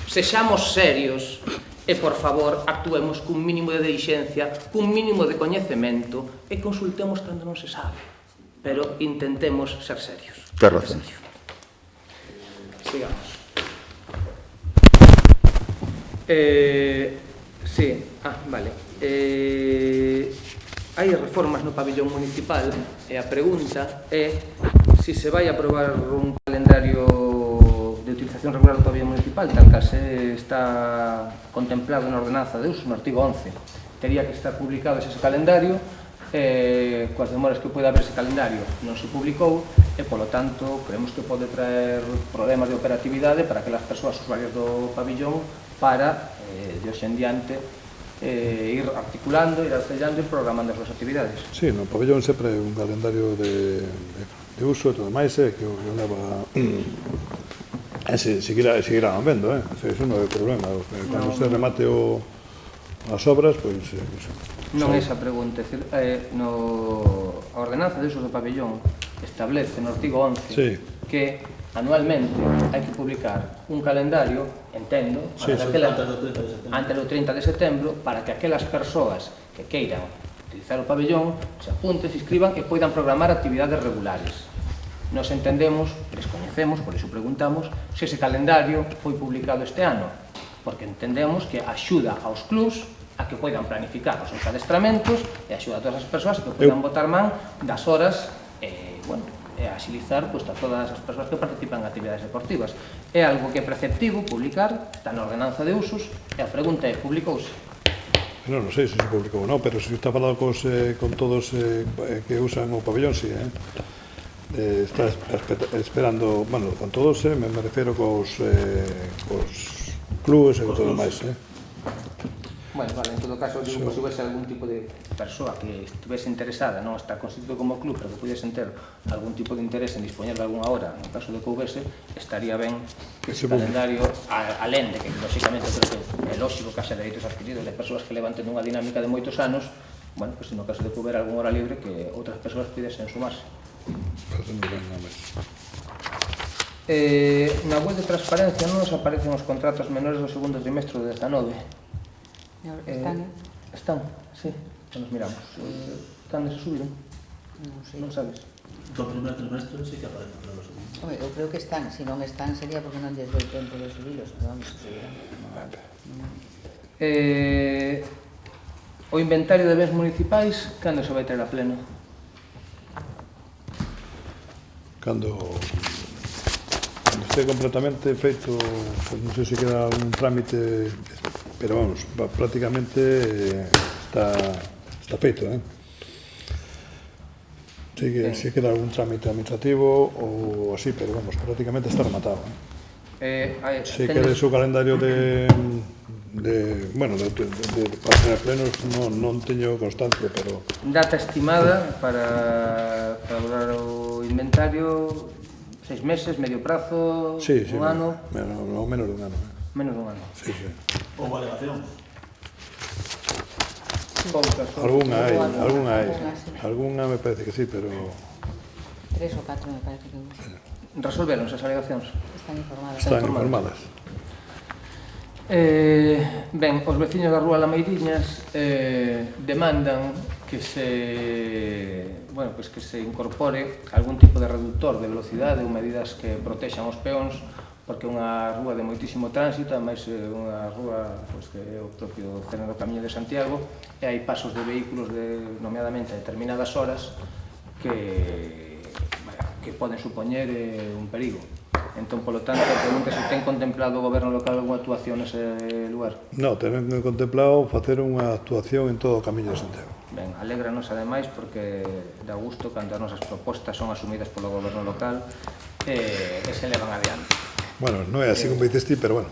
sexamos serios e, por favor, actuemos cun mínimo de dixencia, cun mínimo de coñecemento e consultemos cando non se sabe. Pero intentemos ser serios. Ten razón. Sigamos. Sí, vale. Hai reformas no pabillón municipal e a pregunta é se se vai aprobar un calendario de utilización regular do pabillón municipal, tal que se está contemplado na ordenanza de uso, no artigo 11. Tería que estar publicado ese calendario, coas demoras que pode haber ese calendario non se publicou e, polo tanto, creemos que pode traer problemas de operatividade para aquelas persoas usuarias do pabillón para, de hoxe en diante, ir articulando, ir arcellando e programando as súas actividades. Sí, no pabellón sempre un calendario de uso e todo máis que o leva seguirá vendo, eso non é o problema. Cando se remate as obras, pois... Non é esa pregunta, a ordenanza de uso do pabellón establece no artigo 11 que anualmente hai que publicar un calendario, entendo, antes do 30 de setembro, para que aquelas persoas que queiran utilizar o pabellón se apunten, se inscriban e poidan programar actividades regulares. Nos entendemos, descoñecemos, por iso preguntamos, se ese calendario foi publicado este ano, porque entendemos que axuda aos clubs a que poidan planificar os seus adestramentos e axuda a todas as persoas a que poidan botar man das horas e axilizar a todas as persoas que participan en actividades deportivas. É algo que é preceptivo publicar, está na ordenanza de usos, e a pregunta é, publicouse? Non sei se se publicou ou non, pero se está falando con todos que usan o pabellón, sí. está esperando, bueno, con todos, me refiro cos clubes e con todo máis. Bueno, vale, en todo caso, digo, se houvese algún tipo de persoa que estivese interesada, non está constituído como club, pero que pudiesen ter algún tipo de interés en dispoñer de algunha hora, no caso de que houvese, estaría ben que ese calendario, alén de que, lóxicamente, creo que é lóxico que haxa dereitos adquiridos de persoas que levanten unha dinámica de moitos anos, bueno, pues no caso de que houbera algún hora libre, que outras persoas pudiesen sumarse. Na web de transparencia non nos aparecen os contratos menores do segundo trimestre do 19. Están, Están, sí, que nos miramos. Cando se subiron? non sei. Non sabes? Do primer trimestre sí que aparece, pero lo segundo. Home, eu creo que están, se non están sería porque non lles deu tempo de subilos, pero vamos, subirán. O inventario de bens municipais, cando se vai ter a pleno? Cando este completamente feito, pues non sei se queda un trámite, pero vamos, prácticamente está feito, Si queda algún trámite administrativo ou así, pero vamos, prácticamente está rematado. Si queda o calendario de pasar a plenos non teño constancia, pero... Data estimada para elaborar o inventario, 6 meses, medio prazo, un ano? Menos dun ano. Menos dun ano. Sí. Ou alegación. Alguna me parece que sí, pero... 3 ou 4 me parece que hubo. Resolveron esas alegacións? Están informadas. Están informadas. Ben, os veciños da Rúa Lameiriñas demandan que se incorpore algún tipo de reductor de velocidade ou medidas que protexan os peóns, porque é unha rúa de moitísimo tránsito, ademais é unha rúa que é o propio ceno do Camiño de Santiago, e hai pasos de vehículos nomeadamente a determinadas horas que poden supoñer un perigo. Entón, polo tanto, pregunta se ten contemplado o goberno local algunha actuación nese lugar? Non, ten contemplado facer unha actuación en todo o Camiño de Santiago. Ben, alégranos ademais porque dá gusto cando as nosas propostas son asumidas polo goberno local e se levan adiante. Bueno, non é así como dices ti, pero bueno.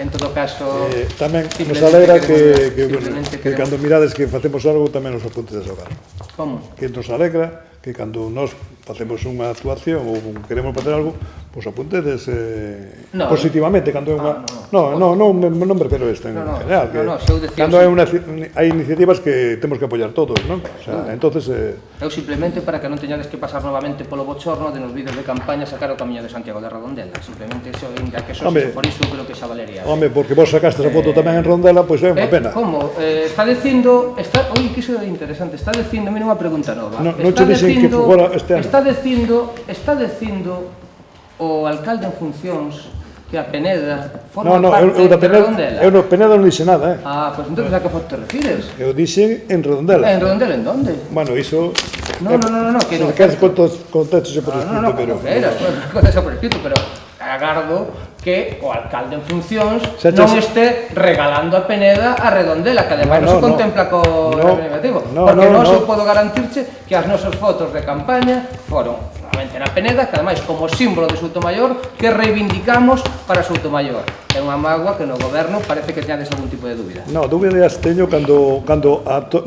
En todo caso... Tamén nos alegra que cando mirades que facemos algo tamén nos apuntes ao cargo. Como? Que nos alegra que cando nos facemos unha actuación ou queremos facer algo, pois apuntedes positivamente cando é unha... Non me refiro a isto en general, que cando hai iniciativas que temos que apoiar todos, non? O sea, entonces... Eu simplemente para que non teñades que pasar novamente polo bochorno de nos vídeos de campaña sacar o Camiño de Santiago de Redondela, simplemente iso, ainda que por iso creo que xa valería. Home, porque vos sacaste a foto tamén en Redondela, pois é unha pena. Como? Está dicindo... Oi, que iso é interesante, está dicindo, mira unha pregunta nova. Non che dixen que fora este ano. Está dicindo o alcalde en funcións que a Peneda forma parte de Redondela. Eu no Peneda non dixe nada, pois entón a que foto te refires? Eu dixe en Redondela. En Redondela, en donde? Bueno, iso... No, que non... Se queres contexto por escrito, pero... Contexto por escrito, pero agardo que o alcalde en funcións non este regalando a Peneda a Redondela, que ademais non se contempla co negativo, porque non se podo garantirche que as nosas fotos de campaña foron na Peneda, que ademais como símbolo de Soutomaior que reivindicamos para Soutomaior. É unha mágoa que no goberno parece que teñades algún tipo de dúbida. No, dúbidas teño cando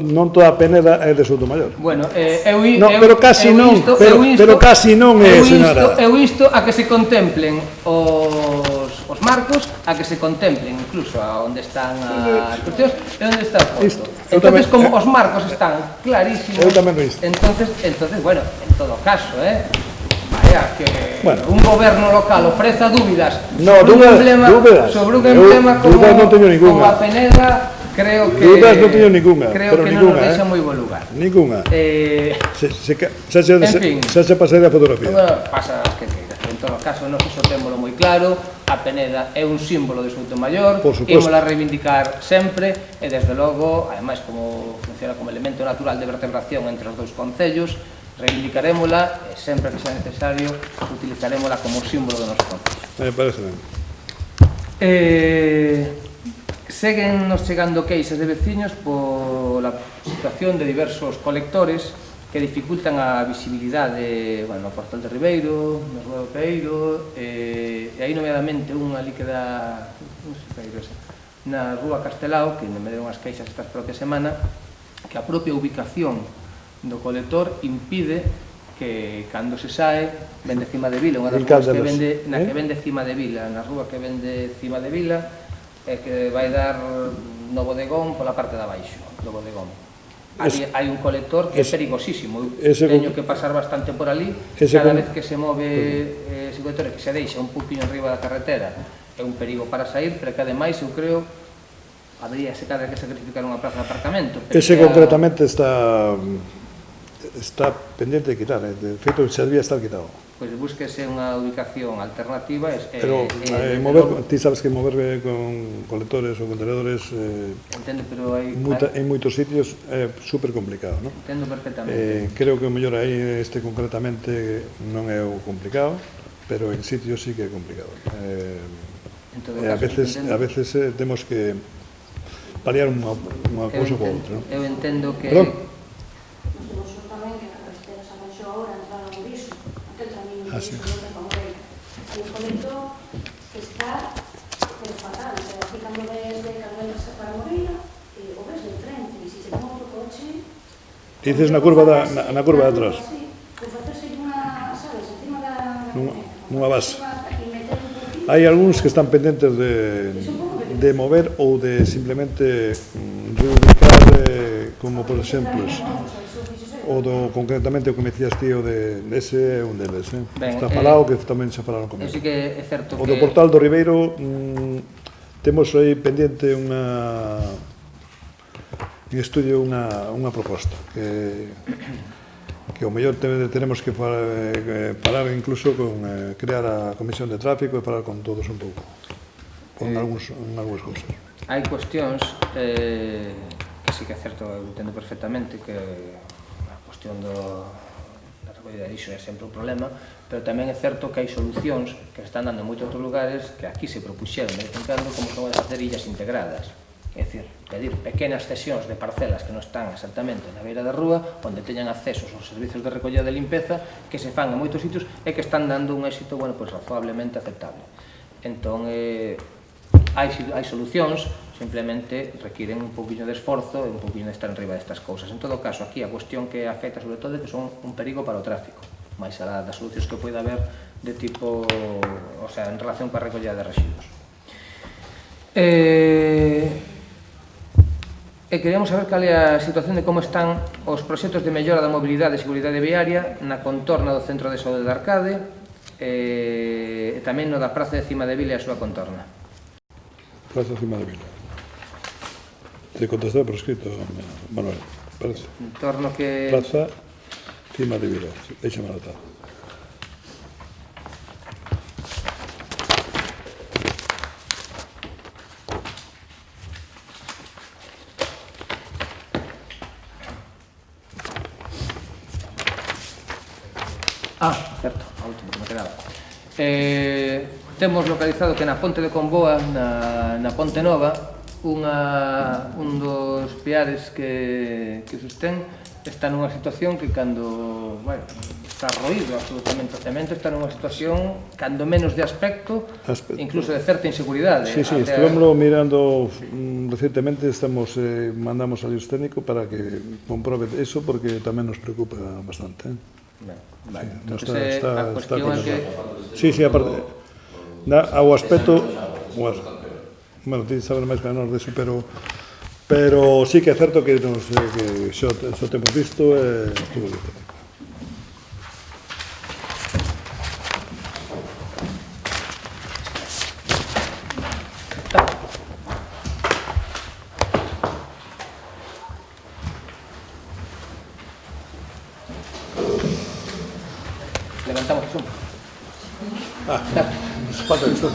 non toda a Peneda é de Soutomaior. Bueno, pero casi non, pero casi non é, señora. Eu isto a que se contemplen os marcos, a que se contemplen incluso a onde están as cuestións e onde está a foto. Entonces, como os marcos están clarísimos, entonces, bueno, en todo caso, vaya, que un goberno local ofreza dúbidas sobre un emblema como a Peneda, creo que non teño ninguna, creo que non nos deixa moi bo lugar. Ninguna. Xa se pasei a fotografía. Pasa as que queiras. En todo caso, nós iso témolo moi claro, a Peneda é un símbolo de Soutomaior, ímola reivindicar sempre, e desde logo, ademais, como funciona como elemento natural de vertebración entre os dous concellos, reivindicarémola, e sempre que sea necesario, utilizarémola como símbolo do noso concello. Me parece ben. Seguen nos chegando queixas de veciños pola situación de diversos colectores que dificultan a visibilidade no Portal de Ribeiro, no Rua do Peiro, e aí nomeadamente unha ali que dá na Rúa Castelao, que me deron as queixas esta propia semana, que a propia ubicación do colector impide que cando se sae vende cima de Vila, unha das ruas que vende na que vende cima de Vila, na rúa que vende cima de Vila, e que vai dar no bodegón pola parte de abaixo do bodegón. Hai un colector que é perigosísimo. Teño que pasar bastante por ali. Cada vez que se move ese colector que se deixa un pouquinho arriba da carretera é un perigo para sair, pero que ademais eu creo habría que sacrificar unha plaza de aparcamento. Ese concretamente está pendiente de quitar, de feito se debía estar quitado. Pois búsquese unha ubicación alternativa. Pero ti sabes que mover con colectores ou contenedores en moitos sitios é super complicado, non? Entendo perfectamente. Creo que o mellor aí concretamente non é o complicado, pero en sitios sí que é complicado. A veces temos que paliar unha cousa ou outra, non? Eu entendo que... Sí. Hay un colector que está fatal, aquí cando ves de Carmelo para Moreira, o ves de frente, e se se pon outro coche... Dices na curva de atrás? Sí, pues facerse unha, sabes, encima da... Nunha base. Hai algúns que están pendentes de mover ou de simplemente reubicar, como por exemplo... concretamente o que me decías tío ese é un deles, está falado que tamén se falaron comigo. Sí que é certo o do Portal do Ribeiro temos aí pendiente en estudio unha proposta que o mellor tenemos que falar incluso con crear a comisión de tráfico e falar con todos un pouco con algúns cousas. Hai cuestións que sí que é certo, eu entendo perfectamente que da recollida de lixo é sempre un problema, pero tamén é certo que hai solucións que se están dando en moitos outros lugares que aquí se propuxeron de vez en cando, como son as facer illas integradas, é dicir, pedir pequenas cesións de parcelas que non están exactamente na beira da rúa, onde teñan accesos aos servizos de recollida de limpeza que se fan en moitos sitios e que están dando un éxito, razonablemente aceptable. Entón, hai solucións, simplemente requiren un poquinho de esforzo e un poquinho de estar en riba destas cousas. En todo caso, aquí a cuestión que afecta sobre todo é que son un perigo para o tráfico, máis alá das solucións que poida haber de tipo, o sea, en relación coa recollida de residuos. Queríamos saber cal é a situación de como están os proxectos de mellora da mobilidade e seguridade viaria na contorna do Centro de Saúde de Arcade e tamén no da Praza de Cima de Vila e a súa contorna. Praza de Cima de Vila. Te contesté por escrito, Manuel, parece. En torno que... Praza Cima de Vila, déxame anotar. Certo, a última que me quedaba. Temos localizado que na Ponte de Comboa, na Ponte Nova, un dos piares que sostén está nunha situación que cando está roído absolutamente o cemento, está nunha situación cando menos de aspecto, incluso de certa inseguridade. Sí, estivemos mirando recientemente, mandamos al técnico para que comprobe eso porque tamén nos preocupa bastante. A cuestión é que... Sí, aparte ao aspecto, bueno, ti sabes máis que nós deso, pero sí que é certo que xo temos visto e estuvo listo. Levantamos o zoom. Falta de zoom.